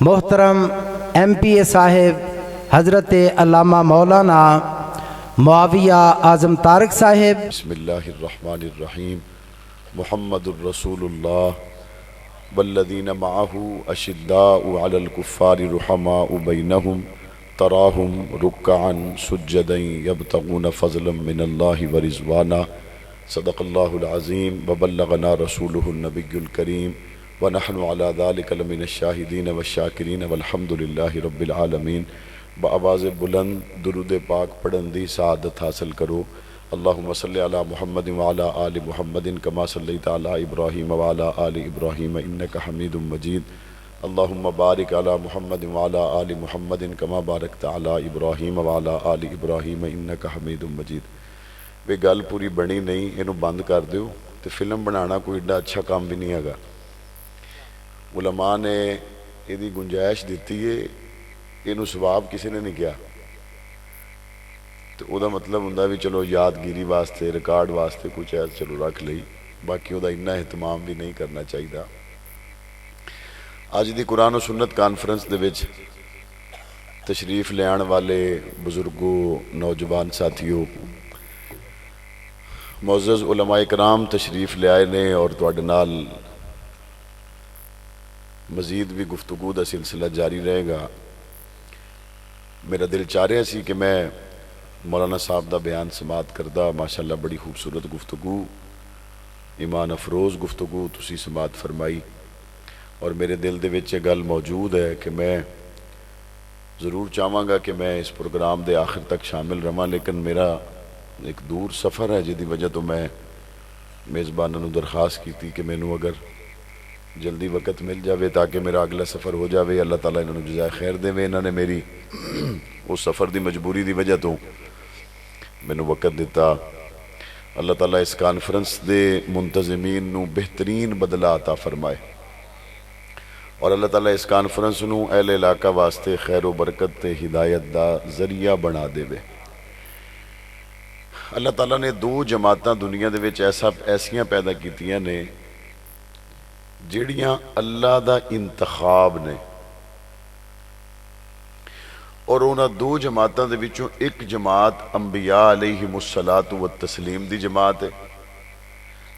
मोहतरम MPA साहिब हज़रत अल्लामा मौलाना मुआविया आज़म तारक साहिब। बिस्मिल्लाहिर्रहमानिर्रहीम। मुहम्मदुर रसूलुल्लाह वल्लज़ीना मअहू अशिद्दाउ अलल कुफ़्फ़ारि रुहमाउ बैनहुम तराहुम रुक्अन सुज्जदन यब्तगून फ़ज़लन मिनल्लाहि व रिज़वाना। सदक़ल्लाहुल अज़ीम व बल्लगना रसूलुहुन नबियुल करीम व नहनु अला ज़ालिका लमिनश शाहिदीन व शाकिरीन वल्हम्दुलिल्लाहि रब्बिल आलमीन। बआवाज़ बुलंद दुरूद पाक पढ़न दी सआदत हासिल करो। अल्लाहुम्मा सल्लि अला मुहम्मद व अला आलि मुहम्मदिन कमा सल्लैता अला इब्राहीम व अला आलि इब्राहीम इन्नका हमीदुम मजीद। अल्लाहुम्मा बारिक अला मुहम्मद व अला आलि मुहम्मदिन कमा बारकता अला इब्राहीम व अला आलि इब्राहीम इन्नका हमीदुम मजीद। वे गल पूरी बनी नहीं, इनू बंद कर दो। तो फिल्म बनाना कोई एडा अच्छा काम भी नहीं है। उलमा ने यदी गुंजाइश दी है, इनू सवाब किसी ने नहीं किया, तो वह मतलब होंगे भी चलो यादगिरी वास्ते रिकॉर्ड वास्ते कुछ है चलो रख ली, बाकी वह इन्ना एहतमाम भी नहीं करना चाहिए। अज की कुरान और सुन्नत कानफ्रेंस दे विच तशरीफ ले आने वाले बुजुर्गों, नौजवान साथियों, मुअज़्ज़ज़ उलमा इकराम तशरीफ ले आए ने और तुहाडे नाल मजीद भी गुफ्तगू का सिलसिला जारी रहेगा। मेरा दिल चाह रहा सी कि मैं मौलाना साहब का बयान समात करदा। माशाअल्लाह बड़ी खूबसूरत गुफ्तगू, ईमान अफरोज़ गुफ्तगू तुसी समात फरमाई, और मेरे दिल दे विच गल मौजूद है कि मैं ज़रूर चाहवागा कि मैं इस प्रोग्राम के आखिर तक शामिल रहां, लेकिन मेरा एक दूर सफ़र है जिसकी वजह तो मैं मेज़बानों को दरखास्त की कि मैनू अगर जल्दी वक़्त मिल जाए ताकि मेरा अगला सफ़र हो जाए। अल्लाह ताला इन्होंने जज़ाए खैर देवे। इन्होंने मेरी उस सफ़र की मजबूरी की वजह तो मैनू वक़्त दिता। अल्लाह ताला इस कानफ्रेंस के मुंतज़मीन नू बेहतरीन बदला अता फरमाए, और अल्लाह ताला इस कानफ्रेंस नू अहले इलाका वास्ते खैर व बरकत ते हिदायत का जरिया बना देवे। अल्लाह ताला ने दो जमातां दुनिया दे विच ऐसियां पैदा कीतियां ने जिहड़ियां अल्लाह दा इंतखाब ने, और उन्हां दो जमातां दे विचों एक जमात अंबिया अलैहिमुस्सलातु व तस्लीम दी जमात है,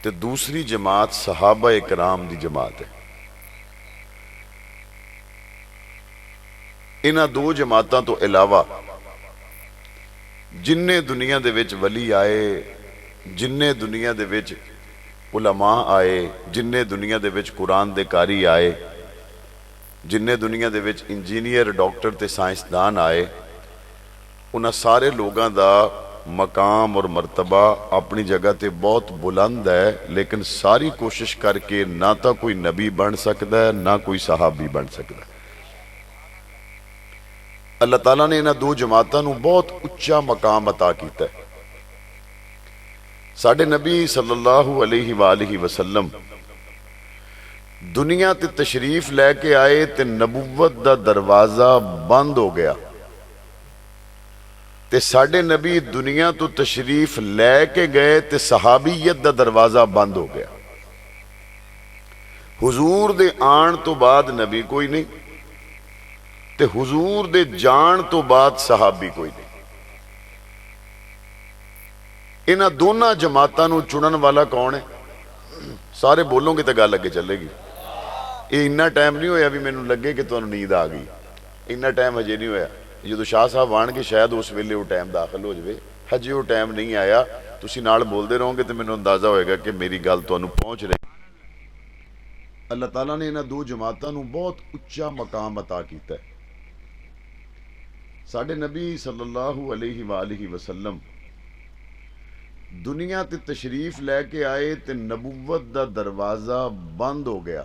ते दूसरी जमात सहाबा इकराम दी जमात है। इन्हां दो जमातां तो इलावा जिन्ने दुनिया दे विच वली आए, जिन्ने दुनिया दे विच उलमा आए, जिन्ने दुनिया दे विच कुरान दे कारी आए, जिन्ने दुनिया दे विच इंजीनियर, डॉक्टर ते साइंसदान आए, उन्हां सारे लोगों का मकाम और मरतबा अपनी जगह ते बहुत बुलंद है, लेकिन सारी कोशिश करके ना तो कोई नबी बन सकता है ना कोई सहाबी बन सकता है। अल्लाह ताला ने इन्हां दो जमातां नूं बहुत उच्चा मकाम अता कीता है। साडे नबी सल्लल्लाहु अलैहि वालिहि वसल्लम दुनिया ते तशरीफ लैके आए ते नबुव्वत दा दरवाजा बंद हो गया, ते साडे नबी दुनिया तो तशरीफ लैके गए ते सहाबीयत दा दरवाजा बंद हो गया। हुजूर दे आण तो बाद नबी कोई नहीं, ते हुजूर दे जान तो बाद सहाबी कोई नहीं। इन्हां दोनों जमातां नूं चुनन वाला कौन है? सारे बोलोगे तो गल अगे चलेगी। ये इन्ना टाइम नहीं होया भी मैनू लगे कि तुहानूं नींद आ गई, इन्ना टाइम हजे नहीं होया। जो शाह साहब आएंगे शायद उस वेले वो टाइम दाखिल हो जाए, हजे वो टाइम नहीं आया। तुसीं नाल बोलते रहोगे तो मैनू अंदाजा होएगा कि मेरी गल तुहानूं पहुँच रही। अल्लाह ताला ने इन्हां दो जमातां नूं बहुत उच्चा मकाम अता कीता है। साडे नबी सल्लल्लाहु अलैहि वालिहि वसल्लम दुनिया ते तशरीफ लैके आए ते नबुव्वत दा दरवाजा बंद हो गया,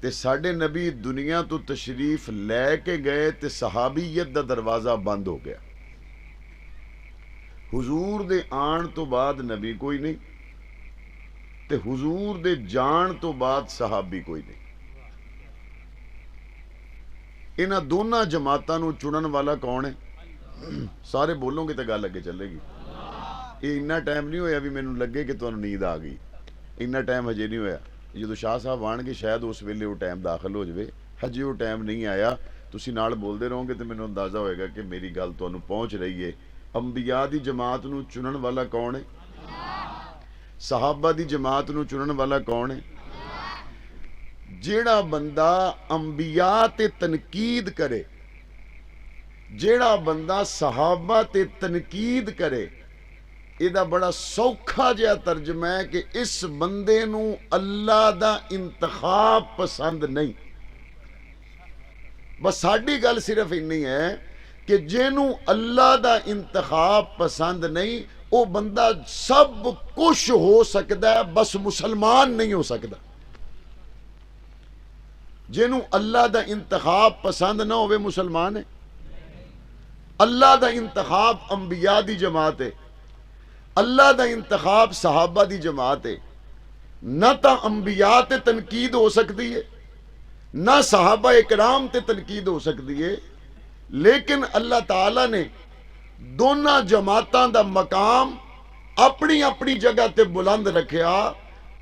ते साडे नबी दुनिया तो तशरीफ लैके गए ते सहाबीयत दा दरवाजा बंद हो गया। हुजूर दे आण तो बाद नबी कोई नहीं, ते हुजूर दे जान तो बाद सहाबी कोई नहीं। इन्हां दोनों जमातां नूं चुनन वाला कौन है? सारे बोलोगे तो गल अगे चलेगी। ये इन्ना टाइम नहीं होया भी मैनू लगे कि तुहानूं नींद आ गई, इन्ना टाइम हजे नहीं होया। ਜਦੋਂ ਸ਼ਾਹ ਸਾਹਿਬ ਆਣਗੇ ਸ਼ਾਇਦ ਉਸ ਵੇਲੇ ਉਹ ਟਾਈਮ ਦਾਖਲ ਹੋ ਜਾਵੇ, ਹਜੇ ਉਹ ਟਾਈਮ ਨਹੀਂ ਆਇਆ। ਤੁਸੀਂ ਨਾਲ ਬੋਲਦੇ ਰਹੋਗੇ ਤੇ ਮੈਨੂੰ ਅੰਦਾਜ਼ਾ ਹੋਏਗਾ ਕਿ ਮੇਰੀ ਗੱਲ ਤੁਹਾਨੂੰ ਪਹੁੰਚ ਰਹੀ ਹੈ। ਅੰਬੀਆ ਦੀ ਜਮਾਤ ਨੂੰ ਚੁਣਨ ਵਾਲਾ ਕੌਣ ਹੈ? ਸਹਾਬਾ ਦੀ ਜਮਾਤ ਨੂੰ ਚੁਣਨ ਵਾਲਾ ਕੌਣ ਹੈ? ਜਿਹੜਾ ਬੰਦਾ ਅੰਬੀਆ ਤੇ ਤਨਕੀਦ ਕਰੇ, ਜਿਹੜਾ ਬੰਦਾ ਸਹਾਬਾ ਤੇ ਤਨਕੀਦ ਕਰੇ, ਇਹਦਾ ਬੜਾ ਸੌਖਾ ਜਿਹਾ ਤਰਜਮਾ ਹੈ ਕਿ ਇਸ ਬੰਦੇ ਨੂੰ ਅੱਲਾ ਦਾ ਇੰਤਖਾਬ ਪਸੰਦ ਨਹੀਂ। ਬਸ ਸਾਡੀ ਗੱਲ ਸਿਰਫ ਇੰਨੀ ਹੈ ਕਿ ਜਿਹਨੂੰ ਅੱਲਾ ਦਾ ਇੰਤਖਾਬ ਪਸੰਦ ਨਹੀਂ, ਉਹ ਬੰਦਾ ਸਭ ਕੁਝ ਹੋ ਸਕਦਾ ਹੈ, ਬਸ ਮੁਸਲਮਾਨ ਨਹੀਂ ਹੋ ਸਕਦਾ। ਜਿਹਨੂੰ ਅੱਲਾ ਦਾ ਇੰਤਖਾਬ ਪਸੰਦ ਨਾ ਹੋਵੇ, ਮੁਸਲਮਾਨ ਹੈ। ਅੱਲਾ ਦਾ ਇੰਤਖਾਬ ਅੰਬਿया ਦੀ ਜਮਾਤ ਹੈ, ਅੱਲਾ ਦਾ ਇੰਤਖਾਬ ਸਹਾਬਾ ਦੀ ਜਮਾਤ ਹੈ। ਨਾ ਤਾਂ ਅੰਬਿया ਤੇ ਤਨकीद हो सकती है, ना सहाबा इकराम ते तनकीद हो सकती है, लेकिन अल्लाह ताला ने दोनों जमातां दा मकाम अपनी अपनी जगह ते बुलंद रखिया।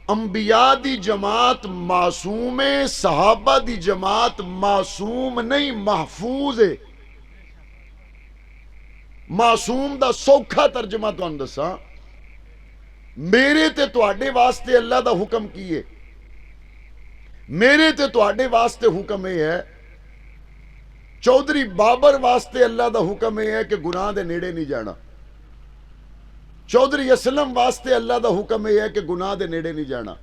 अंबिया दी जमात मासूम है, सहाबा दी जमात मासूम नहीं, महफूज है। मासूम दा सौखा तर्जमा तुहानू दसां, मेरे ते तुहाडे वास्ते अल्लाह दा हुक्म की है? मेरे ते तुहाडे वास्ते हुक्म यह है, चौधरी बाबर वास्ते अल्लाह दा हुक्म यह है कि गुनाह दे नेड़े नहीं जाना। चौधरी असलम वास्ते अल्लाह दा हुक्म यह है कि गुनाह दे नेड़े नहीं जाना।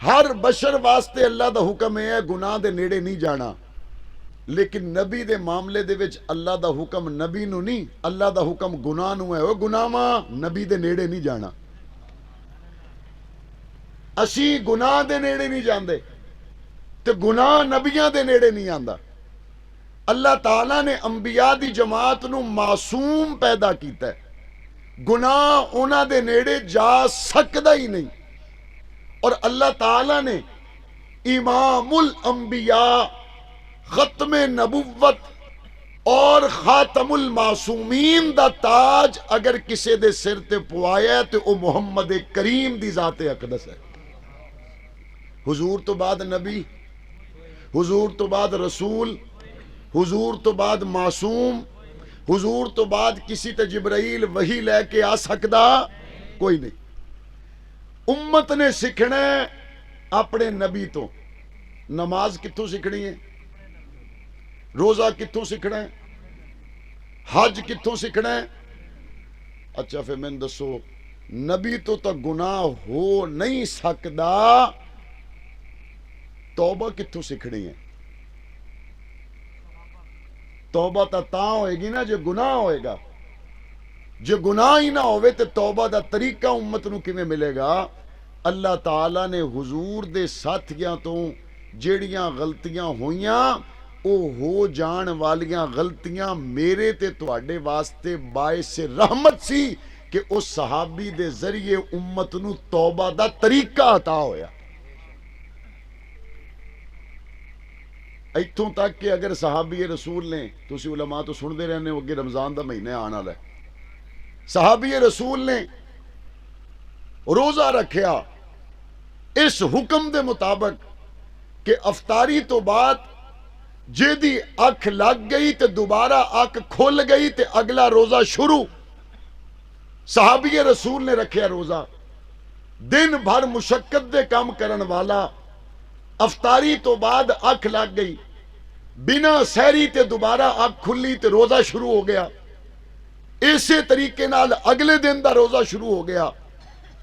हर बशर वास्ते अल्लाह दा हुक्म यह है गुनाह दे नेड़े नहीं जाना। लेकिन नबी दे मामले दे विच अल्लाह दा हुक्म नबी नू नहीं, अल्लाह दा हुक्म गुनाह नू है। ओ गुनाहवा नबी दे नेड़े नहीं जाना। असी गुनाह दे नेड़े नहीं जाते तो गुनाह नबियां दे नेड़े नहीं आंदा। अल्लाह ताला ने अंबिया दी जमात नू मासूम पैदा कीता है, गुनाह उन्हां दे नेड़े जा सकदा ही नहीं। और अल्लाह ताला ने इमामुल अंबिया, खत्मे नबुव्वत और खातमुल मासूमीन दा ताज अगर किसी दे सिर ते पवाया तो वह मुहम्मद करीम दी जाते अकदस है। हुजूर तो बाद नबी, हुजूर तो बाद रसूल, हुजूर तो बाद मासूम, हुजूर तो बाद किसी ते जिब्राइल वही लैके आ सकदा कोई नहीं। उम्मत ने सीखना है अपने नबी तो। नमाज कित्थों सीखनी है? रोजा कित्थों सीखना है? हज कित्थों सीखना है? अच्छा फिर मैंने दसो, नबी तो गुनाह हो नहीं सकता, तौबा कित्थों सीखनी है? तौबा तो तां होएगी ना जो गुनाह होएगा। जो गुनाह ही ना होवे तो तौबा दा तरीका उम्मत नू किवें मिलेगा? अल्लाह ताला ने हुजूर दे साथियां तो जेड़ियां गलतियां होइयां, ओ हो जान वालियां गलतियां मेरे ते तुहाडे वास्ते बाइस रहमत सी कि उस सहाबी दे जरिए उम्मत नू तौबा दा तरीका अता होया। इत्थों तक कि अगर सहाबी रसूल ने, तुसी उलमा तो सुनते रहने हो, अगे रमजान का महीना आने वाला है, सहाबी रसूल ने रोजा रखिया इस हुक्म के मुताबिक कि अफतारी तो बाद जेदी अख लग गई तो दोबारा अख खुल गई तो अगला रोजा शुरू। सहाबी रसूल ने रखिया रोजा, दिन भर मुशक्कत दे काम करन वाला, अफतारी तो बाद अख लग गई, बिना सहरी ते दोबारा अख खुली तो रोजा शुरू हो गया। इसे तरीके नाल अगले दिन का रोजा शुरू हो गया।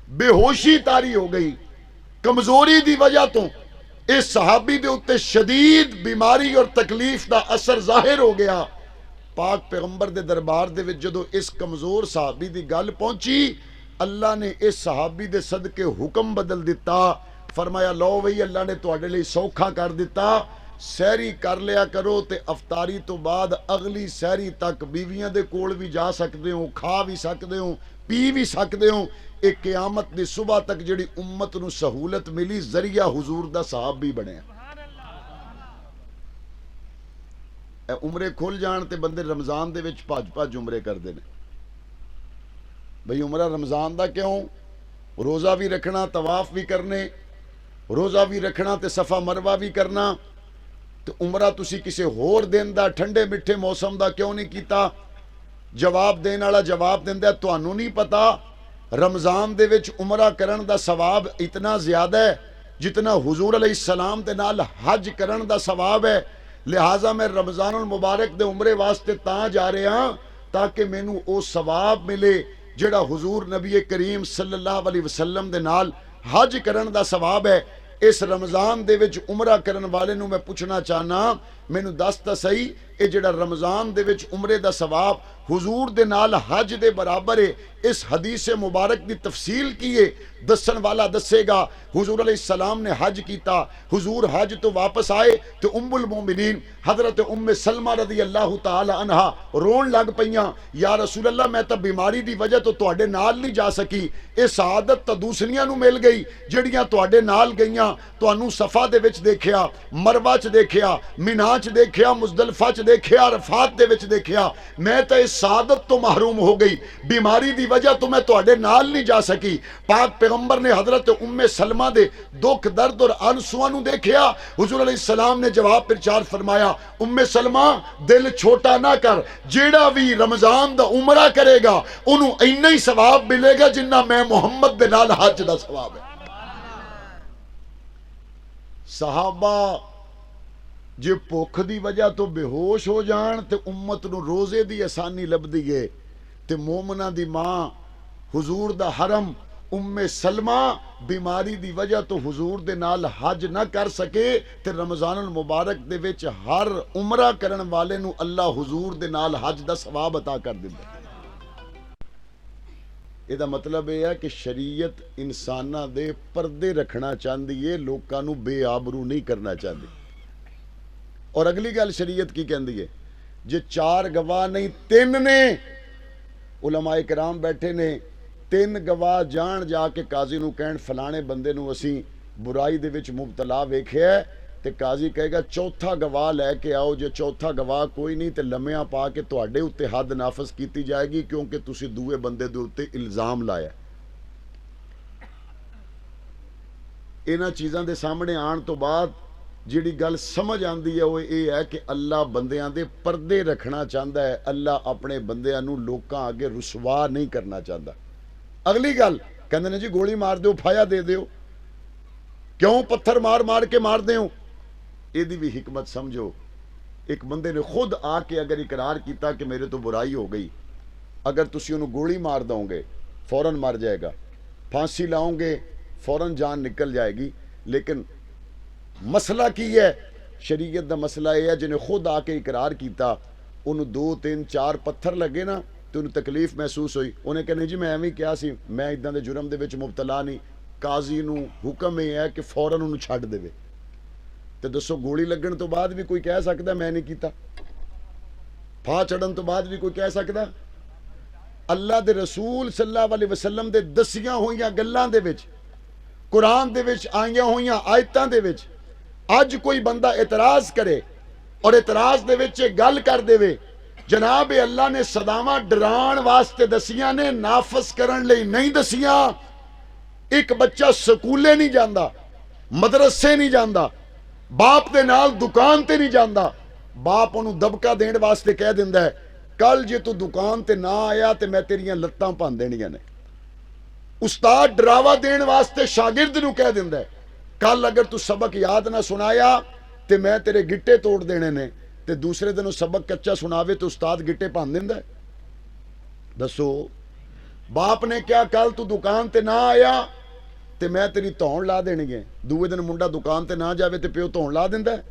बेहोशी तारी हो गई, कमजोरी की वजह तो इस सहाबी दे उत्ते शदीद बीमारी और तकलीफ का असर जाहिर हो गया। पाक पैगंबर दे दरबार दे विच जदों इस कमजोर सहाबी की गल पहुंची, अल्लाह ने इस सहाबी दे सदके हुक्म बदल दिता। फरमाया लो वही अल्लाह ने तुहाडे लई सौखा कर दिता, सहरी कर लिया करो ते अफतारी तो बाद अगली सहरी तक बीवियां दे कोल भी जा सकते हो, खा भी सकते हो, पी भी सकते हो। एक क़यामत दी सुबह तक जिहड़ी उम्मत नूं सहूलत मिली, जरिया हुजूर दा सहाबी बनिया। उमरे खुल जान ते बंदे रमजान दे विच भज भज उमरे करते हैं। भाई उमरा रमजान दा क्यों? रोज़ा भी रखना, तवाफ भी करने, रोज़ा भी रखना तो सफ़ा मरवा भी करना, तो उमरा तुसी किसी होर दिन दा ठंडे मिठे मौसम दा क्यों नहीं कीता? जवाब देने वाला जवाब दिंदा तुहानू नहीं पता रमज़ान दे विच उमरा करन दा सवाब इतना ज़्यादा है जितना हुजूर अलैहिस्सलाम दे नाल हज करन दा सवाब है। लिहाजा मैं रमज़ानुल मुबारक दे उमरे वास्ते तां जा रहा ताकि मैनू वो सवाब मिले जिहड़ा हुजूर नबी करीम सल्लल्लाहु अलैहि वसल्लम दे नाल हज करन दा सवाब है। इस रमज़ान दे विच उमरा करन वाले नू मैं पुछना चाहना, मैनू दस तां सही ये जिहड़ा रमज़ान दे विच उमरे दा सवाब हुजूर दे नाल हज दे बराबर है, इस हदीस मुबारक दी तफसील की है? दसन वाला दसेगा हुजूर अलैहिस्सलाम ने हज किया, हुजूर हज तो वापस आए तो उम्मुल मोमिनीन हज़रत उम्मे सलमा रज़ी अल्लाह तआला अन्हा रोन लग पईयां, या रसूल अल्लाह मैं तो बीमारी की वजह तो तुहाडे नाल नहीं जा सकी, ये सआदत तो दूसरियां नू मिल गई जिहड़ियां तुहाडे नाल गईयां। तुहानू सफ़ा दे विच देखिया, मरवा च देखिया, मिना च देखिया, मुज़दलिफा च देखिया, अरफात दे विच देखिया, मैं तो इस सआदत तो महरूम हो गई, बीमारी की वजह तो मैं तुहाडे नाल नहीं जा सकी। पाक पैगंबर ने हजरत उम्मे सलमा दे दुख दर्द और आंसुआं नू देखिया, हुजूर अलैहिस्सलाम ने जवाब प्रचार फरमाया, उम्मे सलमा दिल छोटा ना कर, जेड़ा भी रमज़ान दा उमरा करेगा उन्हों इन्ना ही सवाब मिलेगा जिन्ना मैं मुहम्मद दे नाल हज दा सवाब है। सहाबा जे भुख की वजह तो बेहोश हो जान तो उम्मत नू रोज़े की आसानी लभदी है, ते मोमना दी मां हुजूर दा हरम उम्मे सलमा बीमारी की वजह तो हुजूर दे नाल हज ना कर सके, ते रमज़ानुल मुबारक दे विच हर उमरा करन वाले नू अल्लाह हुजूर दे नाल हज दा सवाब अता कर दिंदा। ਇਹਦਾ मतलब यह है कि शरीयत इंसाना दे पर्दे रखना चाहती है, लोगों नू बेआबरू नहीं करना चाहती। और अगली गल शरीयत की कहती है, जे चार गवाह नहीं तीन ने, उलमाए कराम बैठे ने, तीन गवाह जान जाके काजी नू कहन फलाने बंदे नू असी बुराई दे विच मुबतला वेखिया, ते काजी कहेगा चौथा गवाह लैके आओ, जे चौथा गवाह कोई नहीं तो लम्या पा के तुहाडे उत्ते हद नाफज की जाएगी, क्योंकि तुसी दूए बंदे दे उत्ते इल्जाम लाया। इन्हां चीज़ां दे सामने आने तो बाद जिहड़ी गल समझ आती है वो ये है कि अल्लाह बंदियां दे पर्दे रखना चाहता है, अल्लाह अपने बंदियां नू लोकां अगे रुसवा नहीं करना चाहता। अगली गल कहंदे ने जी गोली मार दो, फाया दे दो, क्यों पत्थर मार मार के मारदे हो? ਇਹਦੀ भी हिकमत समझो। एक बंदे ने खुद आके अगर इकरार किया कि मेरे तो बुराई हो गई, अगर तुसी उन्होंने गोली मार दोगे फौरन मर जाएगा, फांसी लाओगे फौरन जान निकल जाएगी। लेकिन मसला की है, शरीयत का मसला यह है जिन्हें खुद आके इकरार किया, उन्होंने 2 3 4 पत्थर लगे ना तो उन्हें तकलीफ महसूस हुई, उन्हें कहने जी मैं एवं क्या सी, मैं इदां दे जुर्म दे विच मुबतला नहीं। काजी नू हुक्म यह है कि फौरन उन्होंने छड्ड देवे। तो दसो गोली लगन तो बाद भी कोई कह सकता मैं नहीं किया, फाह चढ़न तो बाद भी कोई कह सकता? अल्लाह दे रसूल सल्लल्लाहु अलैहि वसल्लम दे दसियां होइयां गल्लां दे विच, कुरान दे विच आईयां होइयां आयतां दे विच अज कोई बंदा एतराज करे और एतराज दे विच गल कर देवे, जनाब अल्लाह ने सदावां डराण वास्ते दसियां ने, नाफस करन लई नहीं दसियां। एक बच्चा स्कूले नहीं जांदा, मदरसे नहीं जांदा, बाप दे नाल दुकान ते नहीं जांदा, बाप उन्होंने दबका देने वास्ते कह दिंदा है कल जे तू दुकान ते ना आया तो मैं तेरियां लत्तां भन देनियां ने। उस्ताद डरावा देने वास्ते शागिर्द नूं कह दिंदा है कल अगर तू सबक याद ना सुनाया तो मैं तेरे गिट्टे तोड़ देने ने, ते दूसरे दिन सबक कच्चा सुनावे तो उस्ताद गिट्टे भन दिंदा है। दसो बाप ने क्या कल तू दुकान ते ना आया ते मैं तेरी धौन ला देनी है, दूए दिन मुंडा दुकान ते ना जावे ते प्यो धौन ला दिंदा है।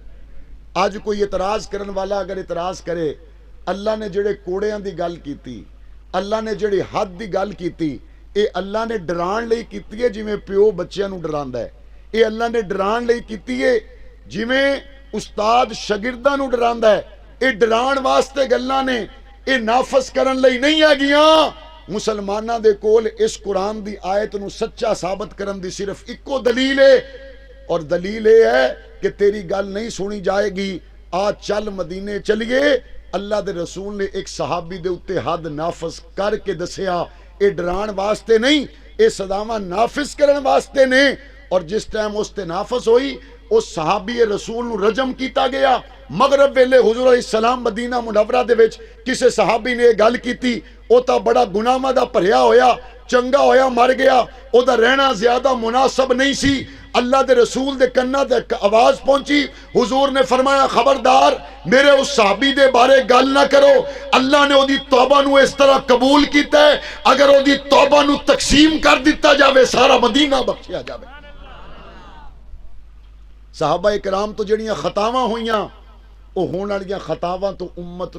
अज कोई इतराज करन वाला अगर इतराज करे, अल्लाह ने जेड़े कोड़ियां दी गल कीती, अल्लाह ने जेड़ी हद दी गल कीती, ये अल्लाह ने डराण लई कीती है जिवें प्यो बच्चियां नूं डरांदा है। ये अल्लाह ने डराण लई कीती है जिवें उस्ताद शागिर्दां नूं डरांदा है। ये डराण वास्ते गल्लां ने, ये नाफस करन लई नहीं हैगियां। मुसलमाना दे कोल इस कुरान दी आयत नूं सच्चा साबित करन दी सिर्फ इक्को दलील है, और दलील यह है कि तेरी गल नहीं सुनी जाएगी, आ चल मदीने चलिए। अल्लाह दे रसूल ने एक सहाबी दे उत्ते हद नाफस करके दसिया, ये डराण वास्ते नहीं, ये सदावां नाफिस करन वास्ते ने। और जिस टाइम उस ते नाफस हुई उस सहाबी रसूल नूं रजम किया गया। मगरब वेले हुजूर अलैहिस्सलाम मदीना मुनव्वरा दे विच किसी सहाबी ने गल की, वो तो बड़ा गुनाहां दा भरिया होया, चंगा होया मर गया, ओदा रहना ज्यादा मुनासब नहीं सी। अल्लाह दे रसूल दे कन्ना तक आवाज पहुंची, हुजूर ने फरमाया खबरदार मेरे उस सहाबी दे बारे गल ना करो, अल्लाह ने ओदी तौबा नू इस तरह कबूल किया है, अगर ओदी तौबा नू तकसीम कर दिता जाए सारा मदीना बख्शिया जाए। सहाबा इकराम तो जड़ियां खतावां होइयां वो होने वाली खतावां तो उम्मत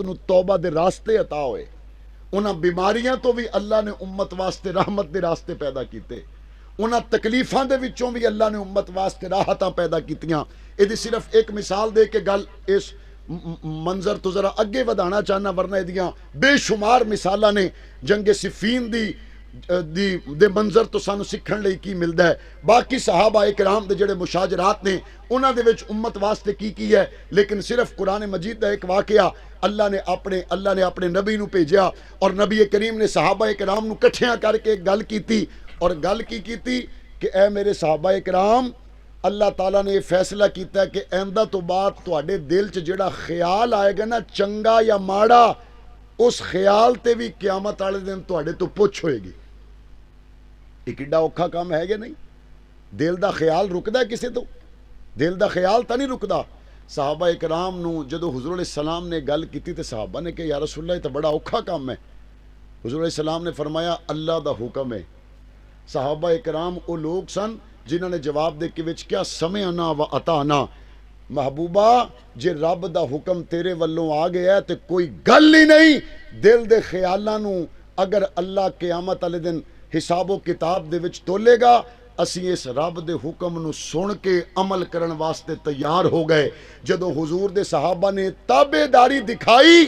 नू तौबा दे रास्ते अता होए। उन्हां बीमारियां तो भी अल्लाह ने उम्मत वास्ते रहमत दे रास्ते पैदा किए, उन्हां तकलीफां दे विचों भी अल्लाह ने उम्मत वास्ते राहतां पैदा कीतियां। इहदी सिर्फ एक मिसाल दे के गल इस मंजर तो जरा अगे वधाना चाहना, वरना इहदियां बेशुमार मिसालां ने। जंगे सिफीन दे मंजर तो सानू सीखण लई की मिलदा है। बाकी सहाबा इकराम दे जिहड़े मुशाजरात ने उन्हां दे विच उम्मत वास्ते की है, लेकिन सिर्फ कुरान मजीद दा एक वाकया अल्लाह ने अपने नबी नू भेजिया और नबी करीम ने सहाबा इकराम नू इकट्ठियां करके एक गल की, और गल की कि ऐ मेरे सहाबा इकराम, अल्लाह ताला ने फैसला किया कि आइंदा तो बाद तुहाडे दिल च जिहड़ा ख्याल आएगा ना, चंगा या माड़ा, उस ख्याल ते भी क़यामत वाले दिन तुहाडे तो पुछ होएगी। एक एडा औखा काम है कि नहीं? दिल का ख्याल रुकदा किसी तो? दिल का ख्याल तो नहीं रुकदा। सहाबा इकराम नू जदों हुज़ूर अलैहिस्सलाम ने गल की तो सहाबा ने कहा या रसूलल्लाह, ये तो बड़ा औखा काम है। हुज़ूर अलैहिस्सलाम ने फरमाया अल्लाह दा हुक्म है। सहाबा इकराम वो लोग सन जिन्होंने जवाब दे के विच क्या समय आना व अताना, महबूबा जे रब दा हुक्म तेरे वल्लों आ गया तो कोई गल ही नहीं। दिल दे ख्यालां नू अगर अल्लाह क़यामत वाले दिन हिसाबो किताब दे विच तोलेगा, असी इस रब दे हुक्म नू सुन के अमल करन वास्ते तैयार हो गए। जदों हुजूर दे सहाबा ने ताबेदारी दिखाई,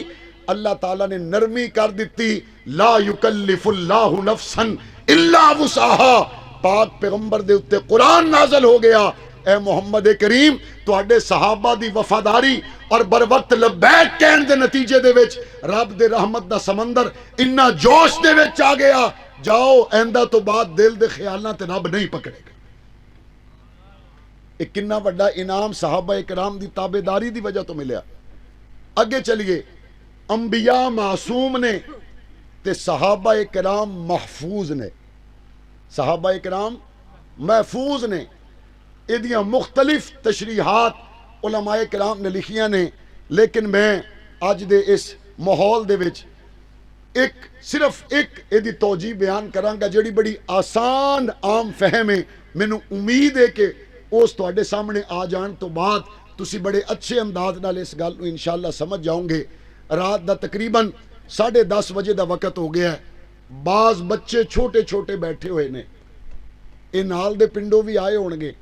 अल्लाह ताला ने नरमी कर दी, ला युकल्लिफुल्लाहु नफ्सन इल्ला वुसअहा। पाक पैगंबर दे उत्ते कुरान नाज़िल हो गया, ए मोहम्मद करीम तुहाडे सहाबा दी वफादारी और बर वक्त लबैक कहण दे नतीजे दे विच रब दे रहमत दा समंदर इन्ना जोश दे विच आ गया, जाओ आइंदा तो बाद दिल दे ख्यालां ते रब नहीं पकड़ेगा। एक कितना बड़ा इनाम सहाबा इकराम दी ताबेदारी दी वजह तो मिलिया। अगे चलिए, अंबिया मासूम ने ते सहाबा इकराम महफूज ने। सहाबा इकराम महफूज ने, इहदियां मुख्तलिफ तशरीहात उलमाए किराम ने लिखियां ने, लेकिन मैं अज दे इस माहौल दे विच सिर्फ एक इहदी तौजी बयान करांगा जिहड़ी बड़ी आसान आम फहम है। मैनू उम्मीद है कि उस तुहाडे सामने आ जाण तो बाद तुसी बड़े अच्छे अंदाज नाल इस गल नूं इंशाअल्लाह समझ जाओगे। रात दा तकरीबन 10:30 बजे का वक्त हो गया है। बाज बच्चे छोटे छोटे बैठे हुए ने, ये नाल दे पिंडों भी आए होणगे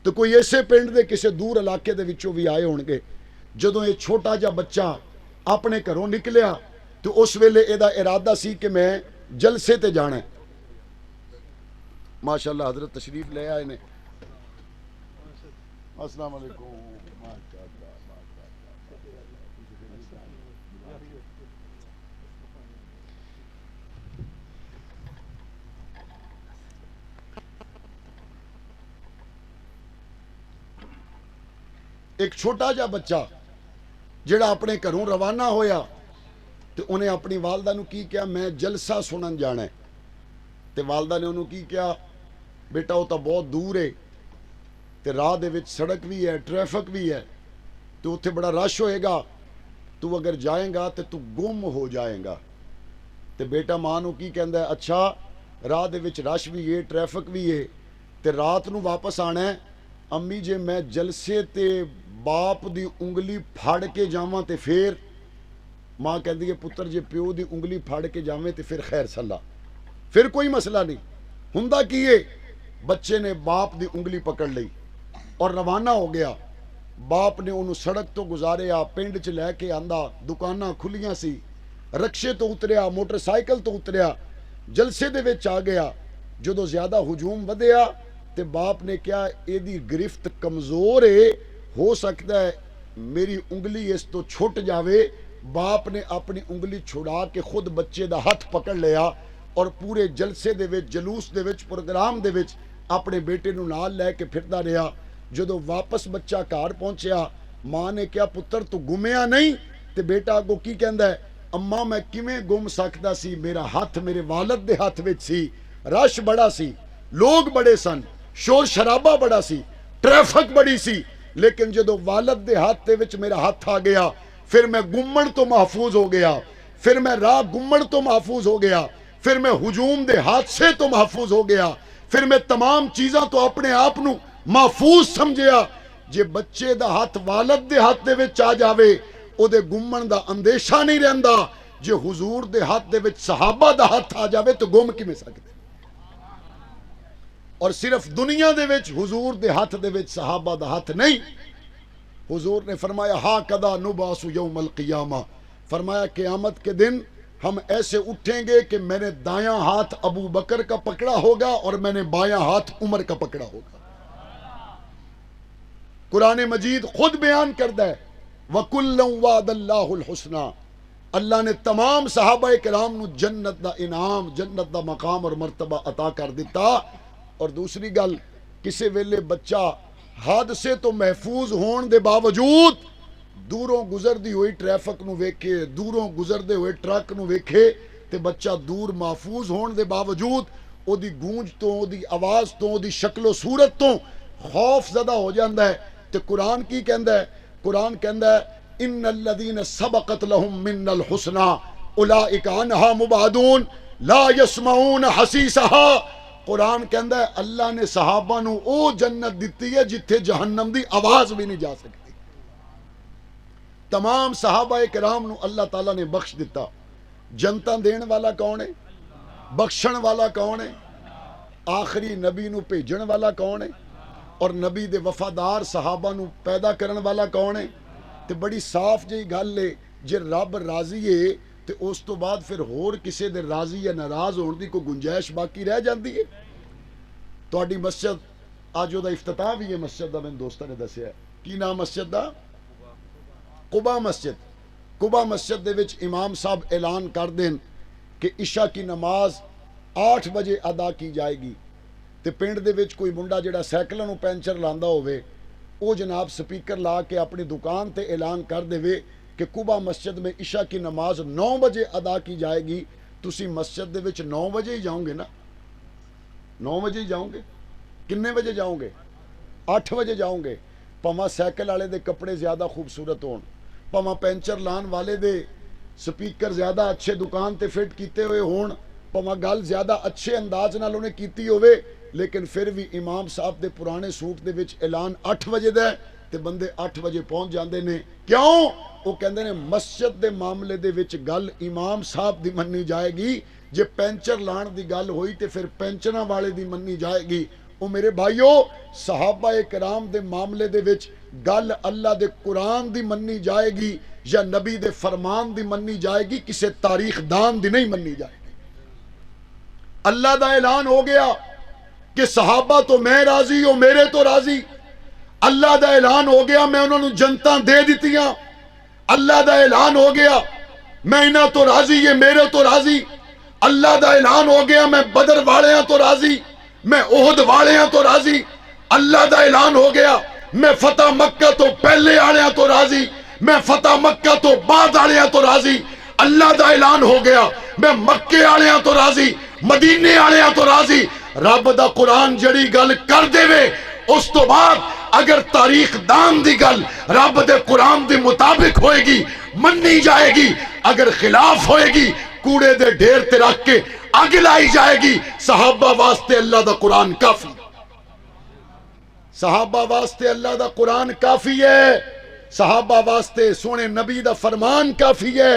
तो कोई ऐसे पिंड दे किसी दूर इलाके दे विचों भी आए होणगे। जदों ये छोटा जा बच्चा अपने घरों निकलिया तो उस वेले इहदा इरादा सी कि मैं जलसे ते जाना है। माशाअल्लाह हजरत तशरीफ ले आए ने। अस्सलाम वालेकुम। एक छोटा जा बच्चा जिहड़ा अपने घरों रवाना होया तो उन्हें अपनी वालदा नूं की कहा, मैं जलसा सुनन जाना है। तो वालदा ने उन्होंने की कहा, बेटा वो तो बहुत दूर है, तो राह दे विच सड़क भी है, ट्रैफिक भी है, तो उत्थे बड़ा रश होएगा, तू अगर जाएगा तो तू गुम हो जाएगा। तो बेटा मां नूं की कहंदा, अच्छा राह दे विच रश भी है, ट्रैफिक भी है, तो रात नूं वापस आना है। अम्मी जे मैं जलसे ते बाप दी उंगली फड़ के जावां ते फिर? मां कहती है, पुत्र जे प्यो दी उंगली फड़ के जावे तो फिर खैर सला, फिर कोई मसला नहीं। हुंदा की है, बच्चे ने बाप दी उंगली पकड़ ली और रवाना हो गया। बाप ने उन्होंने सड़क तो गुजारिया, पिंड च लैके आंदा, दुकानां खुलियां सी, रक्शे तो उतरिया, मोटरसाइकिल तो उतरिया, जलसे दे विच आ गया। जदों ज्यादा हुजूम वधिया तो बाप ने कहा, एदी गिरफ्त कमजोर है, हो सकता है मेरी उंगली इस तो छुट जावे। बाप ने अपनी उंगली छुड़ा के खुद बच्चे का हथ पकड़ लिया और पूरे जलसे दे विच, जलूस दे विच, प्रोग्राम दे विच अपने बेटे नूं नाल लै के फिरदा रहा। जदों वापस बच्चा घर पहुंचिया, मां ने कहा पुत्र तू गुमिया नहीं? ते बेटा अगों की कहंदा है, अम्मा मैं किवें गुम सकदा सी, मेरा हथ मेरे वालद दे हथ विच सी, रश बड़ा सी, लोग बड़े सन, शोर शराबा बड़ा सी, ट्रैफिक बड़ी सी, लेकिन जदों वालद दे हथ दे विच मेरा हथ आ गया, फिर मैं गुम्मण तो महफूज हो गया, फिर मैं राह गुम्मण तो महफूज हो गया, फिर मैं हुजूम दे हादसे तो महफूज हो गया, फिर मैं तमाम चीज़ां तो अपने आप नूं महफूज समझिया। जे बच्चे दा हथ वालद दे हथ दे विच आ जावे, ओदे गुम्मण दा अंदेशा नहीं रहिंदा। जे हुजूर दे हथ दे विच सहाबा दा हथ आ जावे तो गुम किवें सकदे? और सिर्फ दुनिया दे विच हुजूर दे हथ दे विच सहाबा दा हथ नहीं। हुजूर ने फरमाया हा कदा नुबासु यौमल क़ियामा, फरमाया क़यामत के दिन हम ऐसे उठेंगे कि मैंने दायां हाथ अबू बकर का पकड़ा होगा और मैंने बायां हाथ उमर का पकड़ा होगा। कुरान मजीद खुद बयान करता है वकुल्लम वादल्लाहुल हुस्ना, अल्लाह ने तमाम सहाबा किराम नू जन्नत दा इनाम, जन्नत दा मकाम और मर्तबा अता कर दिता। और दूसरी गल, किसी वेले बच्चा हादसे तो महफूज होने दे बावजूद दूरों गुजरती हुई ट्रैफिक नू वेखे, दूरों गुजरते हुए ट्रक नू वेखे, ते बच्चा दूर महफूज होने दे बावजूद ओदी गूंज तो, ओदी आवाज़ तो, ओदी शक्लो सूरत तो खौफ ज़दा हो जाता है। तो कुरान की कहता है? कुरान कहता है इन्नल्लज़ीना सबक़त लहुम मिन्नल हुस्ना उलाइका अन्हा मुबादून ला यस्माऊन हसीसहा। कुरान कहता है अल्लाह ने सहाबा नू ओ जन्नत दिती है जिथे जहन्नम दी आवाज़ भी नहीं जा सकती। तमाम सहाबा किराम नू अल्लाह ताला ने बख्श दिता। जनता देने वाला कौन है? बख्शण वाला कौन है? आखिरी नबी नू भेजण वाला कौन है? और नबी दे वफादार सहाबा नू पैदा करने वाला कौन है? तो बड़ी साफ जी गल है, जे रब राजी है तो उस तो बाद फिर होर किसी दे राजी या नाराज होने की कोई गुंजाइश बाकी रह जाती है? तुहाडी मस्जिद अज उहदा इफ्तिताह भी है मस्जिद का, मैंने दोस्तों ने दसिया। की नाम मस्जिद का? कुबा मस्जिद। कुबा मस्जिद दे विच इमाम साहब ऐलान कर देन कि इशा की नमाज 8 बजे अदा की जाएगी। तो पिंड दे विच कोई मुंडा जिहड़ा साइकिलों नूं पैंचर लांदा होवे, वो जनाब स्पीकर ला के अपनी दुकान ते ऐलान कर देवे कि कुबा मस्जिद में इशा की नमाज 9 बजे अदा की जाएगी। तुसी मस्जिद दे विच 9 बजे ही जाओगे ना? 9 बजे ही जाओगे? किन्ने बजे जाओगे? 8 बजे जाओगे। भावें साइकिल वाले दे कपड़े ज़्यादा खूबसूरत होण, भावें पैंचर लान वाले दे स्पीकर ज़्यादा अच्छे दुकान ते फिट किए हुए होण, भावें गल ज़्यादा अच्छे अंदाज नाल उन्हें कीती होवे, लेकिन फिर भी इमाम साहब दे पुराने सूट दे विच ऐलान 8 बजे दा है ते बंदे 8 बजे पहुंच जाते हैं। क्यों? वो कहते हैं मस्जिद दे मामले दे विच गल इमाम साहब दी मन्नी जाएगी, जे पैंचर लाण दी गल होई तो फिर पैंचरां वाले दी मन्नी जाएगी। वो मेरे भाईओ, सहाबा किराम दे मामले दे विच गल अल्लाह दे कुरान दी मन्नी जाएगी या नबी दे फरमान दी मन्नी जाएगी, किसी तारीख दान दी नहीं मन्नी जाएगी। अल्लाह दा ऐलान हो गया कि सहाबा तो मैं राजी हो, मेरे तो राजी। अल्लाह दा ऐलान हो गया मैं उन्होंने जनता दे दित्तियां। अल्लाह दा ऐलान हो गया मैं इन्हां तो राजी, ये मेरे तो राजी। अल्लाह दा ऐलान हो गया मैं बदर वाले तो राजी, मैं ओहद वाले तो राजी। अल्लाह दा ऐलान हो गया मैं फतह मक्का तो पहले आलिया तो राजी, मैं फतह मक्का तो बाद आलिया तो राजी। अल्लाह दा ऐलान हो गया मैं मक्के आलिया तो राजी, मदीने आलिया तो राजी। रब दा कुरान जड़ी गल कर देवे, उस तो बाद अगर तारीख दान दी गल रब दे कुरान दे मुताबिक होएगी मन्नी जाएगी, अगर खिलाफ होएगी कूड़े दे ढेर ते रख के अग लाई जाएगी। सहाबा वास्ते अल्लाह दा कुरान काफी, सहाबा वास्ते अल्लाह दा कुरान काफी है, सहाबा वास्ते सोने नबी दा फरमान काफी है।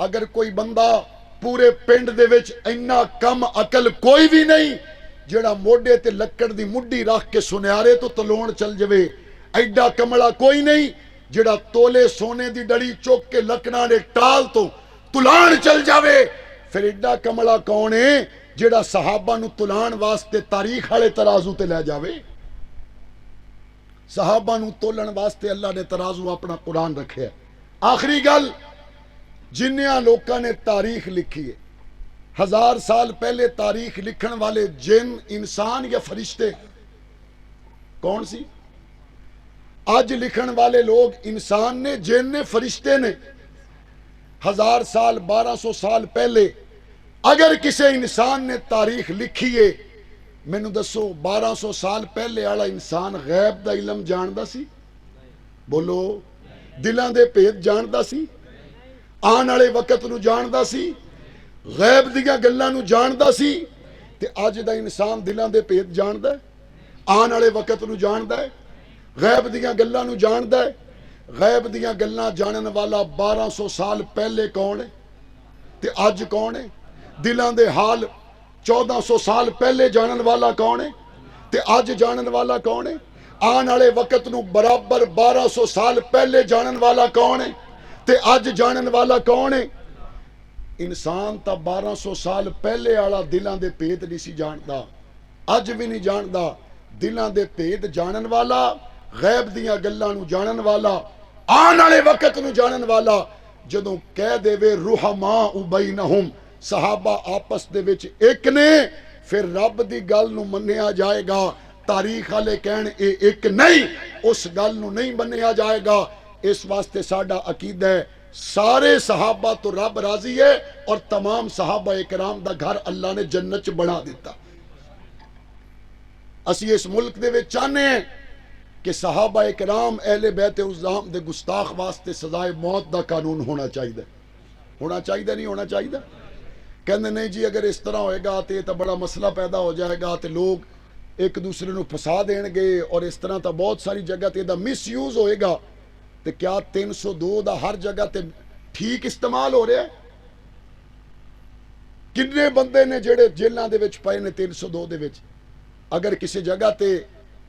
अगर कोई बंदा पूरे पिंड दे विच इन्ना कम अकल कोई भी नहीं जेड़ा मोढे ते लक्कड़ दी मुड्डी रख के सुनियारे तो तलोण चल जावे, एडा कमला कोई नहीं जेड़ा तोले सोने दी डड़ी चुक के लकड़ा दे टाल तो तुलान चल जावे। फिर एडा कमला कौन है जेड़ा सहाबा नू तुलान वास्ते तारीख वाले तराजू ते लै जावे? सहाबा नू तोलन वास्ते अल्लाह ने तराजू अपना कुरान रखे। आखिरी गल, जिन्नियां लोकां ने तारीख लिखी है 1000 साल पहले तारीख लिखण वाले जिन इंसान या फरिश्ते कौन सी? आज लिखण वाले लोग इंसान ने, जिन ने, फरिश्ते ने। 1000 साल 1200 साल पहले अगर किसी इंसान ने तारीख लिखी है, मैनू दसो 1200 साल पहले वाला इंसान गैब दा इलम जानदा सी? बोलो। दिलों दे भेद जानदा सी? आने वाले वक्त नू जानदा सी? गैब दियां गल्लां नू जानदा सी? ते अज दा इंसान दिलों दे भेद जानदा है? आने वाले वक्त नू जानदा है? गैब दियां गल्लां नू जानदा है? गैब दियां गल्लां जानन वाला 1200 साल पहले कौन है ते अज कौन है? दिलों दे हाल 1400 साल पहले जानन वाला कौन है ते अज जानन वाला कौन है? आने वाले वक्त नू बराबर 1200 साल पहले जानन वाला कौन है ते अज जानन वाला कौन है? इंसान तो 1200 साल पहले वाला दिलों दे भेद नहीं सी जानदा, अज भी नहीं जानदा। दिलों दे भेद जानन वाला, गैब दियां गल्लां नू जानन वाला, आने वाले वक्त नू जानन वाला जदों कह देवे रुहमा बैनहुम, सहाबा आपस दे विच एक ने, फिर रब दी गल नू मन्निया जाएगा। तारीख वाले कहण ए एक नहीं, उस गल नू नहीं मन्निया जाएगा। इस वास्ते साडा अकीदा है सारे सहाबा तो रब राजी है और तमाम सहाबा इकराम दा घर अल्लाह ने जन्नत च बना दिता। असी इस मुल्क दे विच चाहने हैं कि सहाबा इकराम अहले बैत उज़्ज़ाम दे गुस्ताख वास्ते सजाए मौत दा कानून होना चाहिए। होना चाहिए नहीं होना चाहिए? कहते नहीं जी अगर इस तरह होएगा तो यह बड़ा मसला पैदा हो जाएगा तो लोग एक दूसरे को फसा देंगे और इस तरह तो बहुत सारी जगह तो यदा मिसयूज होएगा। तो क्या 302 का हर जगह ते ठीक इस्तेमाल हो रहा है? किन्ने बंदे ने जेड़े जेलों के पे ने 302 दे विच? अगर किसी जगह ते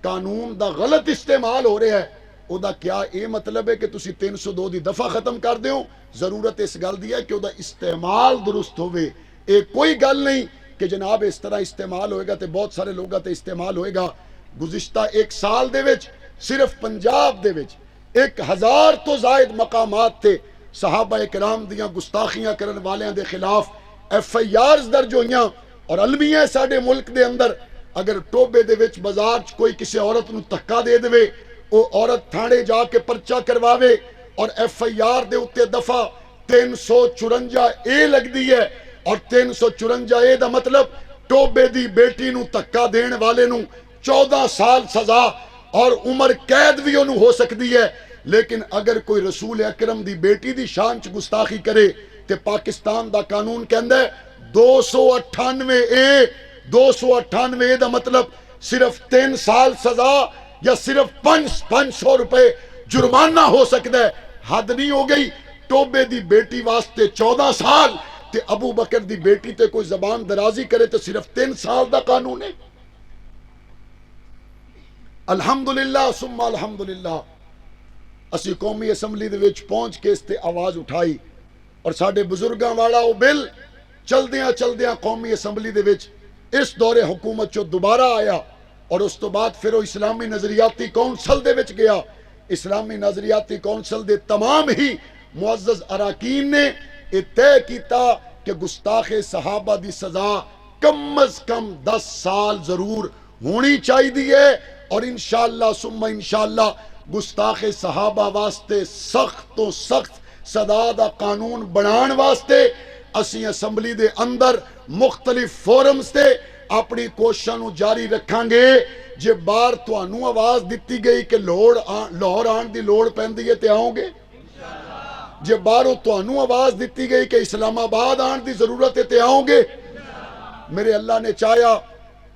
कानून का गलत इस्तेमाल हो रहा है, उदा क्या ये मतलब है कि तुसी 302 की दफा खत्म कर दो? जरूरत इस गल दी है कि उदा इस्तेमाल दुरुस्त होवे। ये कोई गल नहीं कि जनाब इस तरह इस्तेमाल होएगा तो बहुत सारे लोगों ते इस्तेमाल होएगा। गुज़िश्ता एक साल दे विच सिर्फ पंजाब दे विच 1000 तो जायद मकामात थे सहाबा इकराम दियां गुस्ताखियां करन वालियां दे खिलाफ FIRs दर्ज होइयां। और अलमिया साडे मुल्क दे अंदर अगर टोबे दे विच बाजार च कोई किसी औरत नूं धक्का दे देवे, वो औरत थाने जाके पर्चा करवावे और FIR दे उत्ते दफा 354 ए लगदी है। और 354 ए दा मतलब टोबे दी बेटी नूं धक्का देण वाले नूं 14 साल सजा और उम्र कैद भी उन्होंने हो सकती है। लेकिन अगर कोई रसूल अकरम दी बेटी दी शान च गुस्ताखी करे तो पाकिस्तान दा कानून कहंदा है 298 ए। 298 ए दा मतलब सिर्फ 3 साल सजा या सिर्फ 500 रुपए जुर्माना हो सकता है। हद नहीं हो गई? टोबे दी बेटी वास्ते 14 साल ते अबू बकर दी बेटी ते कोई जबान दराजी करे तो सिर्फ 3 साल दा कानून है। अल्हम्दुलिल्लाह सुम्मा अल्हम्दुलिल्लाह असी कौमी असम्बली दे विच पहुंच के इस ते आवाज उठाई और साडे बुजुर्गां वाला वो बिल चलदियां चलदियां कौमी असम्बली दे विच इस दौरे हुकूमत चो दोबारा आया। और उस तो बाद फिर वो इस्लामी नजरियाती कौंसल दे विच गया। इस्लामी नजरियाती कौंसल दे तमाम ही मुअज़्ज़ज़ अराकीन ने यह तय किया कि गुस्ताखे सहाबा दी सजा कम अज कम 10 साल जरूर होनी चाहिए। और इंशाअल्लाह सुम्मा इंशाअल्लाह गुस्ताखे सहाबा वास्ते सख्त तो सख्त सदा दा कानून बनाने वास्ते असी असम्बली दे अंदर मुख्तलिफ फोरम्स ते अपनी कोशिशों जारी रखांगे। जे बाहर तुहानू आवाज दी गई कि लाहौर आने की लोड़ पैंदी है तो आओगे? जे बाहरों तुहानू आवाज दी गई कि इस्लामाबाद आने की जरूरत है तो आओगे? मेरे अल्लाह ने चाहया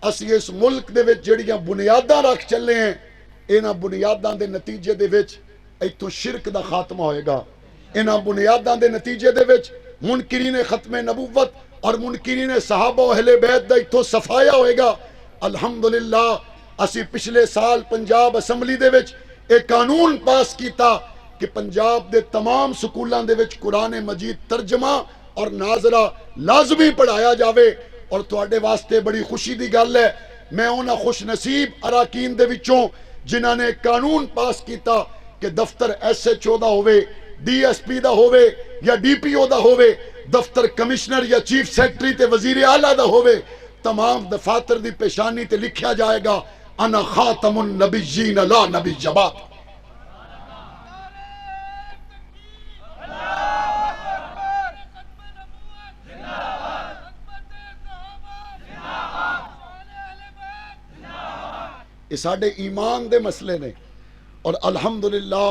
असी इस मुल्क दे विच जिहड़ियां बुनियादां रख चले हैं, इन्हां बुनियादां दे नतीजे दे विच इत्थों शिरक दा खात्मा होएगा। इन्हां बुनियादां दे नतीजे दे विच मुनकिरीन खत्मे नबूवत और मुनकिरीन सहाबा अहले बैत दा इत्थों सफाया होएगा। अल्हम्दुलिल्लाह असी पिछले साल पंजाब असम्बली दे विच एक कानून पास किया कि पंजाब दे तमाम स्कूलों दे विच कुरान मजीद तर्जमा और नाजरा लाजमी पढ़ाया जावे। और तुहाडे वास्ते बड़ी खुशी की गल है, मैं उन्हां खुश नसीब अराकीन दे विचों जिन्हां ने कानून पास किया कि दफ्तर SHO दा होवे, DSP दा होवे या DPO दा होवे, दफ्तर कमिश्नर या चीफ सैकटरी ते वजीर आला दा होवे, तमाम दफातर दी पेशानी ते लिखा जाएगा अना खातमुन नबिय्यीन ला नबिय्यबात। ये साडे ईमान दे मसले ने और अल्हम्दुलिल्लाह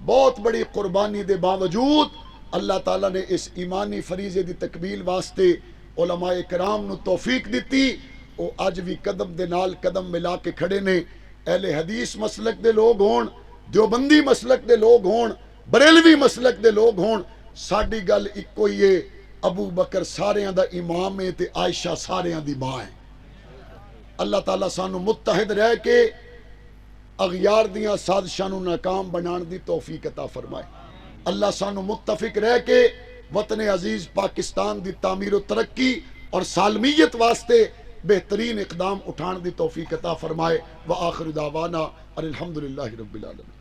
बहुत बड़ी कुर्बानी दे बावजूद अल्लाह ताला ने इस ईमानी फरीजे दी तकमील वास्ते उलमाए कराम नु तौफीक दिती। वो अज भी कदम दे नाल कदम मिला के खड़े ने। अहले हदीस मसलक दे लोग होण, देवबंदी मसलक दे लोग होण, बरेलवी मसलक दे लोग होण, साडी गल इक्को ही है, अबू बकर सारियां दा इमाम है ते आयशा सारियां दी मां है। अल्लाह ताला सानू मुत्तहिद रह के अगयार दियां साजिशां नू नाकाम बनाने दी तौफीक अता फरमाए। अल्लाह सानू मुत्तफिक रह के वतन अजीज पाकिस्तान दी तामीर और तरक्की और सालमियत वास्ते बेहतरीन इकदाम उठाने दी तौफीक अता फरमाए। व आखिर दावाना अल्हम्दुलिल्लाहि रब्बिल आलमीन।